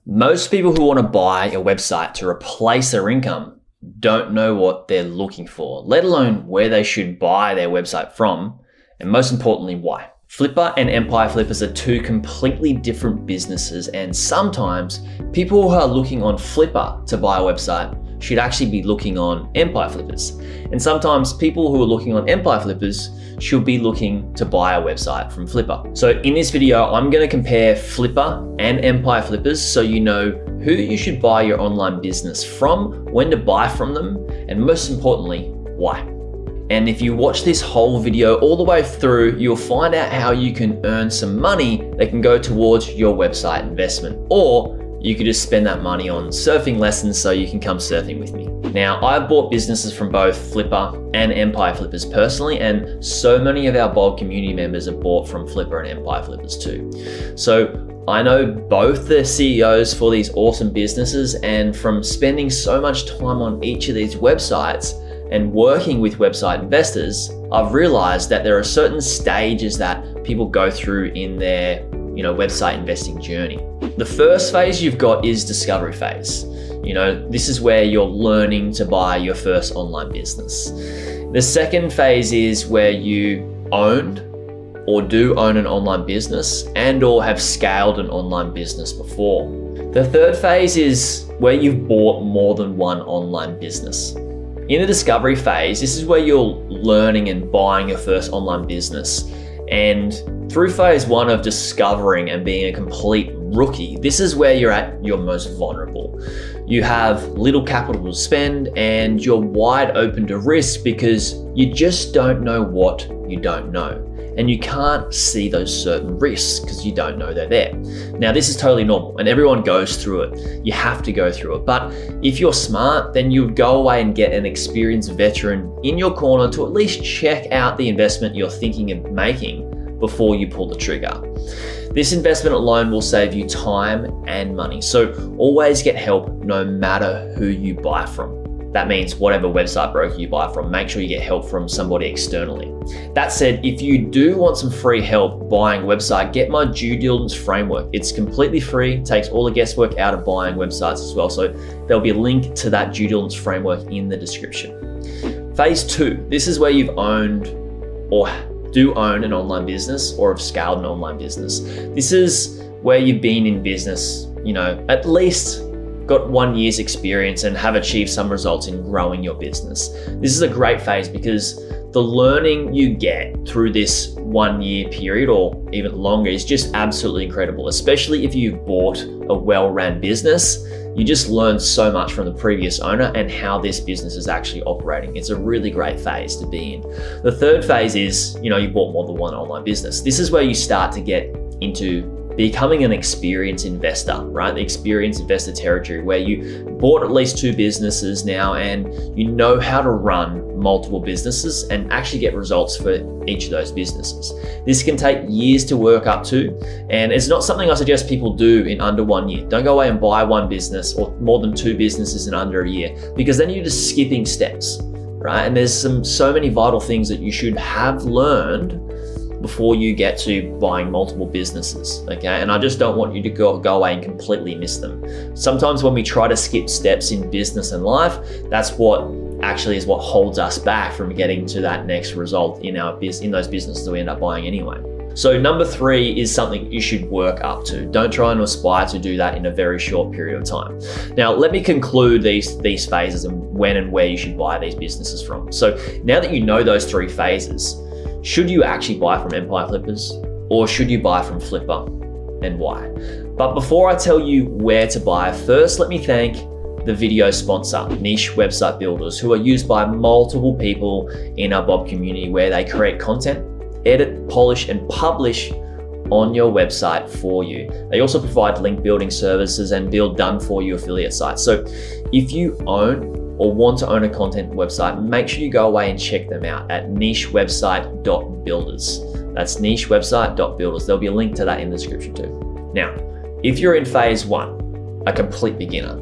Most people who want to buy a website to replace their income don't know what they're looking for, let alone where they should buy their website from, and most importantly, why. Flippa and Empire Flippers are two completely different businesses, and sometimes people who are looking on Flippa to buy a website should actually be looking on Empire Flippers. And sometimes people who are looking on Empire Flippers should be looking to buy a website from Flippa. So in this video, I'm going to compare Flippa and Empire Flippers so you know who you should buy your online business from, when to buy from them, and most importantly, why. And if you watch this whole video all the way through, you'll find out how you can earn some money that can go towards your website investment, or you could just spend that money on surfing lessons so you can come surfing with me. Now, I've bought businesses from both Flippa and Empire Flippers personally, and so many of our Bold community members have bought from Flippa and Empire Flippers too. So I know both the CEOs for these awesome businesses, and from spending so much time on each of these websites and working with website investors, I've realized that there are certain stages that people go through in their website investing journey. The first phase you've got is discovery phase. This is where you're learning to buy your first online business. The second phase is where you owned or do own an online business and or have scaled an online business before. The third phase is where you've bought more than one online business. In the discovery phase, this is where you're learning and buying your first online business. And through phase one of discovering and being a complete rookie, this is where you're at your most vulnerable. You have little capital to spend and you're wide open to risk because you just don't know what you don't know. And you can't see those certain risks because you don't know they're there. Now, this is totally normal and everyone goes through it. You have to go through it. But if you're smart, then you would go away and get an experienced veteran in your corner to at least check out the investment you're thinking of making before you pull the trigger. This investment alone will save you time and money. So always get help no matter who you buy from. That means whatever website broker you buy from, make sure you get help from somebody externally. That said, if you do want some free help buying a website, get my due diligence framework. It's completely free, takes all the guesswork out of buying websites as well. So there'll be a link to that due diligence framework in the description. Phase two, this is where you've owned or do own an online business or have scaled an online business. This is where you've been in business, at least got 1 year's experience and have achieved some results in growing your business. This is a great phase because the learning you get through this 1 year period or even longer is just absolutely incredible, especially if you've bought a well-run business. You just learn so much from the previous owner and how this business is actually operating. It's a really great phase to be in. The third phase is, you bought more than one online business. This is where you start to get into becoming an experienced investor, right? The experienced investor territory where you bought at least two businesses now and you know how to run multiple businesses and actually get results for each of those businesses. This can take years to work up to, and it's not something I suggest people do in under 1 year. Don't go away and buy one business or more than two businesses in under a year, because then you're just skipping steps, right? And there's so many vital things that you should have learned before you get to buying multiple businesses, okay? And I just don't want you to go away and completely miss them. Sometimes when we try to skip steps in business and life, that's what actually is what holds us back from getting to that next result in those businesses that we end up buying anyway. So number three is something you should work up to. Don't try and aspire to do that in a very short period of time. Now, let me conclude these phases and when and where you should buy these businesses from. So now that you know those three phases, should you actually buy from Empire Flippers or should you buy from Flippa, and why? But before I tell you where to buy, first let me thank the video sponsor, Niche Website Builders, who are used by multiple people in our Bob community where they create content, edit, polish, and publish on your website for you. They also provide link building services and build done for you affiliate sites. So if you own or want to own a content website, make sure you go away and check them out at nichewebsite.builders. That's nichewebsite.builders. There'll be a link to that in the description too. Now, if you're in phase one, a complete beginner,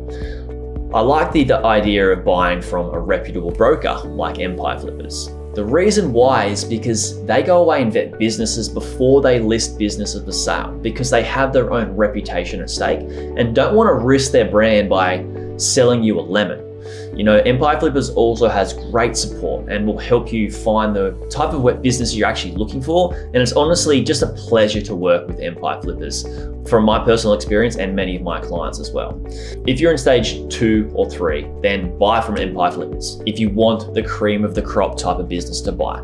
I like the idea of buying from a reputable broker like Empire Flippers. The reason why is because they go away and vet businesses before they list businesses for sale, because they have their own reputation at stake and don't want to risk their brand by selling you a lemon. You know, Empire Flippers also has great support and will help you find the type of web business you're actually looking for. And it's honestly just a pleasure to work with Empire Flippers from my personal experience and many of my clients as well. If you're in stage 2 or 3, then buy from Empire Flippers if you want the cream of the crop type of business to buy.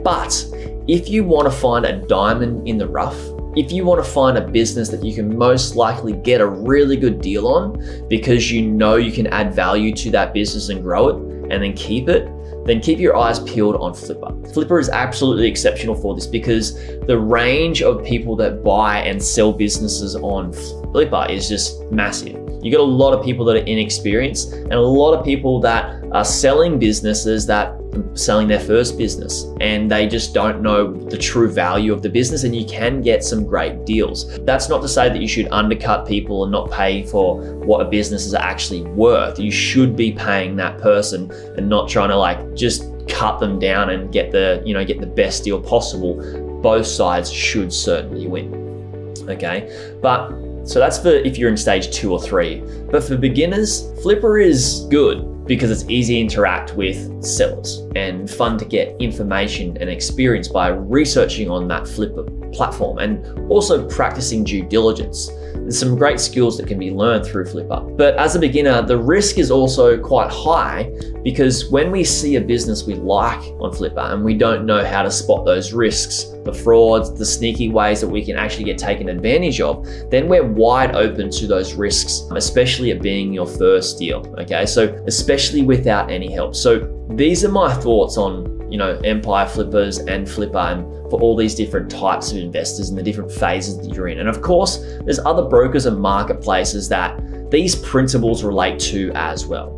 But if you want to find a diamond in the rough, if you want to find a business that you can most likely get a really good deal on because you know you can add value to that business and grow it and then keep it, then keep your eyes peeled on Flippa. Flippa is absolutely exceptional for this because the range of people that buy and sell businesses on Flippa is just massive. You got a lot of people that are inexperienced and a lot of people that are selling businesses that are selling their first business and they just don't know the true value of the business, and you can get some great deals. That's not to say that you should undercut people and not pay for what a business is actually worth. You should be paying that person and not trying to like just cut them down and get the best deal possible. Both sides should certainly win. Okay, so that's for if you're in stage 2 or 3. But for beginners, Flippa is good because it's easy to interact with sellers and fun to get information and experience by researching on that Flippa platform and also practicing due diligence. There's some great skills that can be learned through Flippa. But as a beginner, the risk is also quite high because when we see a business we like on Flippa and we don't know how to spot those risks, the frauds, the sneaky ways that we can actually get taken advantage of, then we're wide open to those risks, especially it being your first deal, okay? So especially without any help. So these are my thoughts on, you know, Empire Flippers and Flippa and for all these different types of investors and the different phases that you're in. And of course, there's other brokers and marketplaces that these principles relate to as well.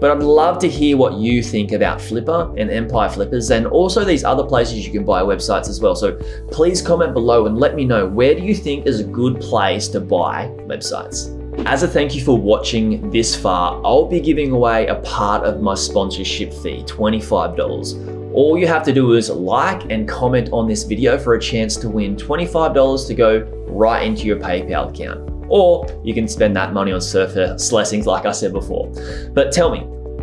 But I'd love to hear what you think about Flippa and Empire Flippers and also these other places you can buy websites as well. So please comment below and let me know, where do you think is a good place to buy websites? As a thank you for watching this far, I'll be giving away a part of my sponsorship fee, $25. All you have to do is like and comment on this video for a chance to win $25 to go right into your PayPal account. Or you can spend that money on surface lessons like I said before. But tell me,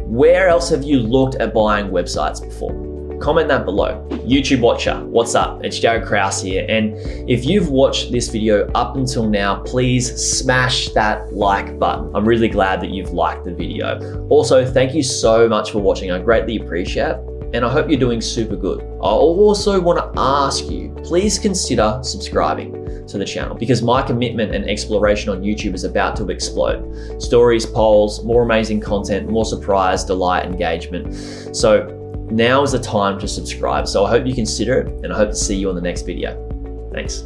where else have you looked at buying websites before? Comment that below. YouTube watcher, what's up? It's Jared Krause here. And if you've watched this video up until now, please smash that like button. I'm really glad that you've liked the video. Also, thank you so much for watching. I greatly appreciate it. And I hope you're doing super good. I also want to ask you, please consider subscribing to the channel because my commitment and exploration on YouTube is about to explode. Stories, polls, more amazing content, more surprise, delight, engagement. So now is the time to subscribe. So I hope you consider it and I hope to see you on the next video. Thanks.